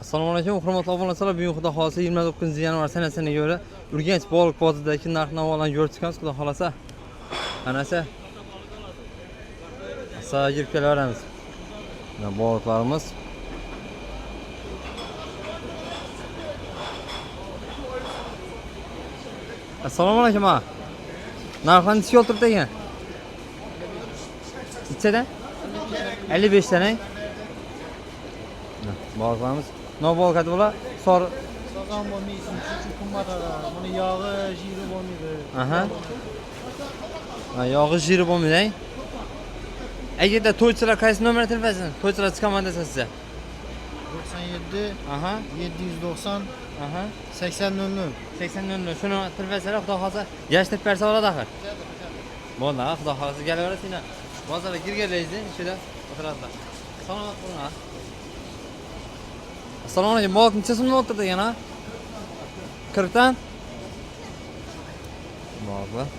Assalomu alaykum, hurmatli obunachilar. Bugun xudo xolasa 29 yanvar sanasiga ko'ra Urganch bog'lik bozordagi narx-navolarni ko'rib chiqamiz, xudo xolasa. Anasi. Asaga girib kelaveramiz. Mana bog'liklarimiz. Assalomu alaykum. Narxlarni ichga o'tiribdi ekan. İçeride? 55 tane. Bog'liklarimiz. Ne bog'lik bo'la? Sor. Sazan bo'lmaysin, chuchuk qimmat adam. Buni yog'i, jiri bo'lmaydi. Aha. Ha, yog'i jiri bo'lmaydi. Agarda to'ychilar qaysi nomer telefonini? To'ychilar chiqaman desa sizga. 97 Aha. 790 Aha. 8000. 80 shuni telefonlar xudo xolsa yashirib bersa bo'ladi axir. Bo'ldi, xudo xolsa kelaverasizlar. Bozorga kirganlaringizni ichida o'tiradilar. Salomat bo'ling. Assalomu alaykum. Bog'lik necha so'mdan o'tirdi yana? 40 dan. Bog'lik.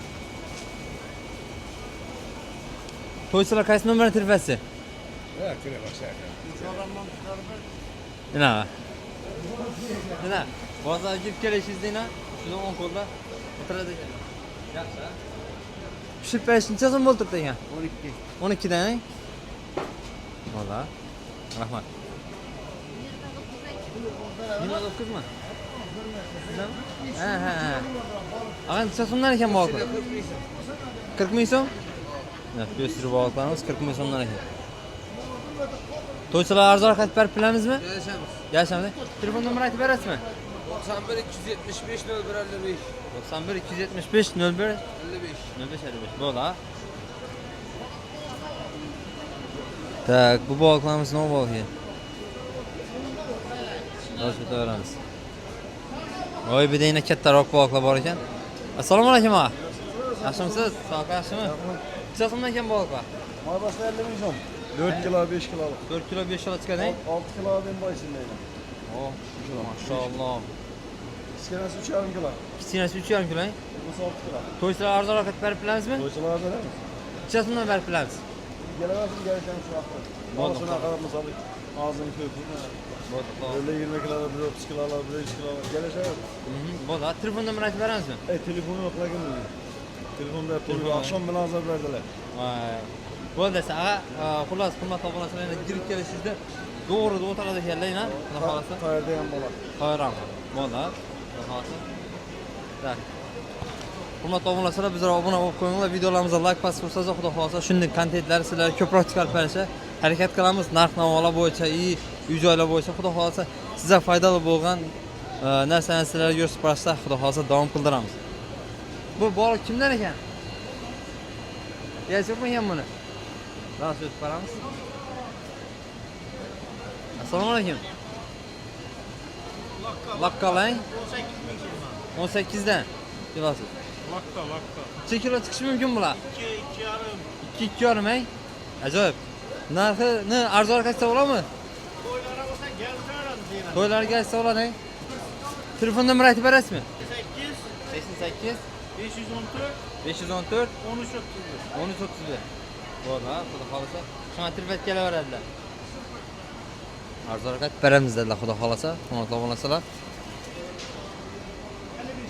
To'ychilar qaysi nomerni telefonisi? Ha, kire başlayalım. Nima? Bozorga kirib kelishingizni shuni 10 qo'lda o'tiradi ekan. Yaxshi. Pishib berish necha so'm bo'lib turibdi ekan? 12 dan. Vola. Rahmat. 29 mi? Ha. Aga necha so'mdan ekan bog'lik? 40 ming so'm? Evet, bir sürü bog'liklarimiz 40 ming so'mdan ekan. To'ychilar arzon qaytib berib bilamizmi? Yaşamız. Yashamdi. Telefon nomerini aytib berasizmi? 91 275 01 55. 91 275 01 55. 05 55. Bo'ldi, ha? Tak, bu bog'liklarimiz nima bog'lik? Bosh ko'taramiz. Voy, bir deyna kattaroq bog'liklar bor ekan. Assalomu alaykum, ha. Yaxshimisiz? Sog' yaxshimi? Necha so'mdan ekan bog'liklar? Mal başta 50 milyon. 4 kilo 5 kilolık. 4 kilo 5 kilo chiqadi. 6 kilo ben boyısındayım. Oh, maşallah. İskelesi 3,5 kilo. Kichkinasi 3,5 kilo. Burası 6 kilo. To'ychilar arzon rokat berib bilamizmi? Koysalarda ne mi? Necha so'mdan berib bilamiz? Gelemezsin gereken şu hafta. Vallahi. Malsına kadar mesela ağzını köpü. Öyle 20 kilo, 30 kilo, 100 kilo. Gelecek. Bo'ldi. Telefon nomerini aytib beramizmi? Telefonu yok lakin. Telefon da Telefon. akşam bana azar verdiler. Vay. Bo'ldi, sağa xullas hurmatli obunachilarga kirib kelishingizda to'g'rida o'tiradi ekanlar, xudo xolasa. Tayarda yan bola. Hayron. Bo'ldi. Xudo xolasa. Tak. Hurmatli obunachilar, bizlar obuna bo'lib qo'yinglar, videolarimizga like bosib qo'ysangiz, xudo xolasa shunday kontentlar sizlarga ko'proq chiqarib berishga harakat qilamiz. Narx-navolar bo'yicha, uy-joylar bo'yicha, xudo xolasa sizga foydali bo'lgan narsani sizlarga ko'rsatib berishda, xudo xolasa davom qildiramiz. Bu bog'lik kimdan ekan? Yashirib qo'ygan buni. Daha söz paramız. Assalomu alaykum. Lakka lan. 18 dan. Kilosu. Lakta. Necha kilo chiqishi mumkin bular? 2,5. 2,5 ey. Ajoyib. Narxini arzon qilsa bo'ladimi? To'ylara bo'lsa keltiramiz deyman. To'ylarga kelsa bo'ladi. Telefon nomerini aytib berasizmi? 88 88 514 514 1331. 1331. Bo'ldi, ha, xudo xolasa. Shuna telefon kelaveradilar. Arzon qilib beramiz dedilar, xudo xolasa. Hurmatli obunachilar.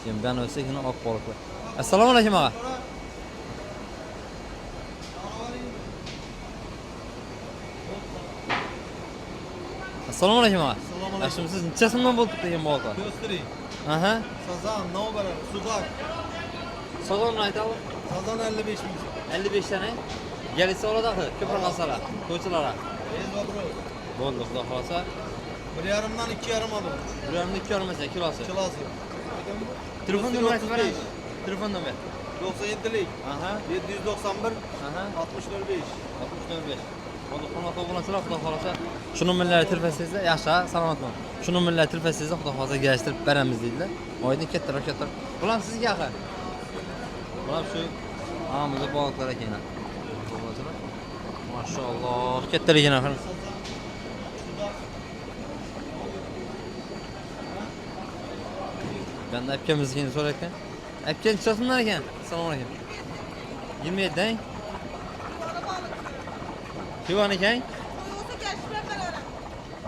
Keyin ben o'lsa yine oq bog'liklar. Assalomu alaykum, ağa. Assalomu alaykum, ağa. Yaxshimisiz? Necha so'mdan bo'lib turibdi degan bog'liklar? Göstereyim. Aha. Sazan, Novara, Sudak. Sozonni aytadi. Sazan 55 bin. 55 tane. Gelirse oladi axir, ko'proq alsalar, to'ychilar. Bo'ldi, xudo xolasa. 1,5'dan 2,5 aldım. Bu yerinde 2 olmasa kilosu. Kilası. Telefon numarası verin. Telefon numarası. 97'lik. Aha. 791 Aha. 64 65. Oldu, hurmatli obunachilar, xudo xolasa. Shu nomerlarni telefonsizda, yaxshi, salomat bo'ling. Shu nomerlarni telefonsizda xudo xolasa kelishtirib beramiz deydilar. Oyda kattaroq. Bular sizga axir. Bular shu amizda bog'liklar ekan. Maşallah, kattaligini axir. Ben de epkemizgini so'rayotgan. Epken necha ekan? Assalomu alaykum. 27 dan. Kivan ekan?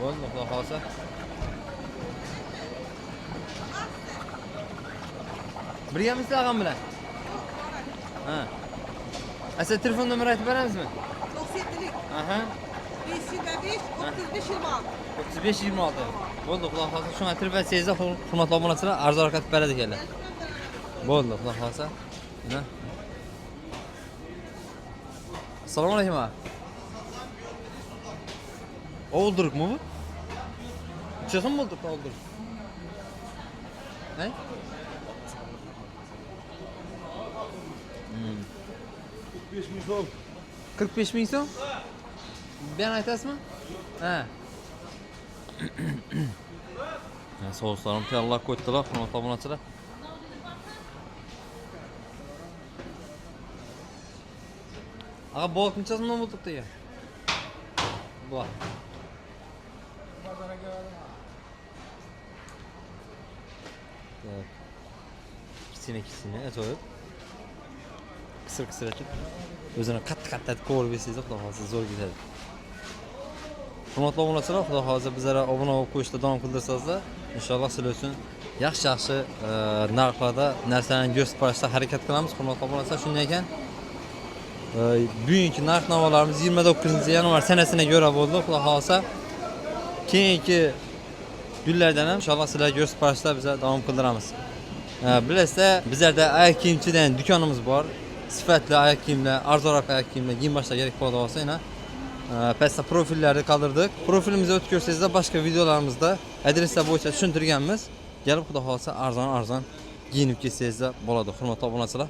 Bo'ldi, xudo xolasa. Birgamisizlar ağam bilan? Ha. Asa telefon nomerini aytib beramizmi? 97'lik. Aha. 525 35 26. 35 26. Bo'ldi, xudo xolasa shuni aytib bersangizlar, hurmatli obunachilar, arzon harakatib beradi ekanlar. Bo'ldi, xudo xolasa. Mana. Assalomu alaykum. Oldurukmi bu? Chiqim bo'ldi, olduruk. Ne? 45 bin so'm. 45 ming so'm? Ben aytasizmi? Ha. Souslarım tayyorlab qo'ydilar, hurmatli obunachilar. Aga bu qanchasi nima bo'libdi ya? Bu. Tak. Kichkina ajoyib. Qisir etib o'zini qattiq etib ko'rib bersangiz, xudo xolasa zo'r ketadi. Hurmatli obunachilar, xudo xolasa bizlarga obuna bo'lib qo'yishda davom qildirsangizlar, inshaalloh sizlar uchun yaxshi narxlarda narsalarni ko'rsatib harakat qilamiz. Hurmatli obunachilar, shunday ekan bugungi narx-navolarimiz 29-yanvar sanasine göre bo'ldi. Xudo xolasa keyingi kunlardan ham inshaalloh sizlarga ko'rsatib biz davom qildiramiz. Bilasizlar, bizlarda oyoq kiyimchidan do'konimiz bor. Sifatli oyoq kiyimlar, arzonroq oyoq kiyimlar, kiyim boshlar kerak bo'lsa olsa, yana pastda profillarni qoldirdik. Profilimizga o'tib ko'rsangizlar, boshqa videolarimizda adreslar bo'yicha tushuntirganmiz. Kelib xudo xolasa arzon giyinib kelsangizlar bo'ladi, hurmatli obunachilar.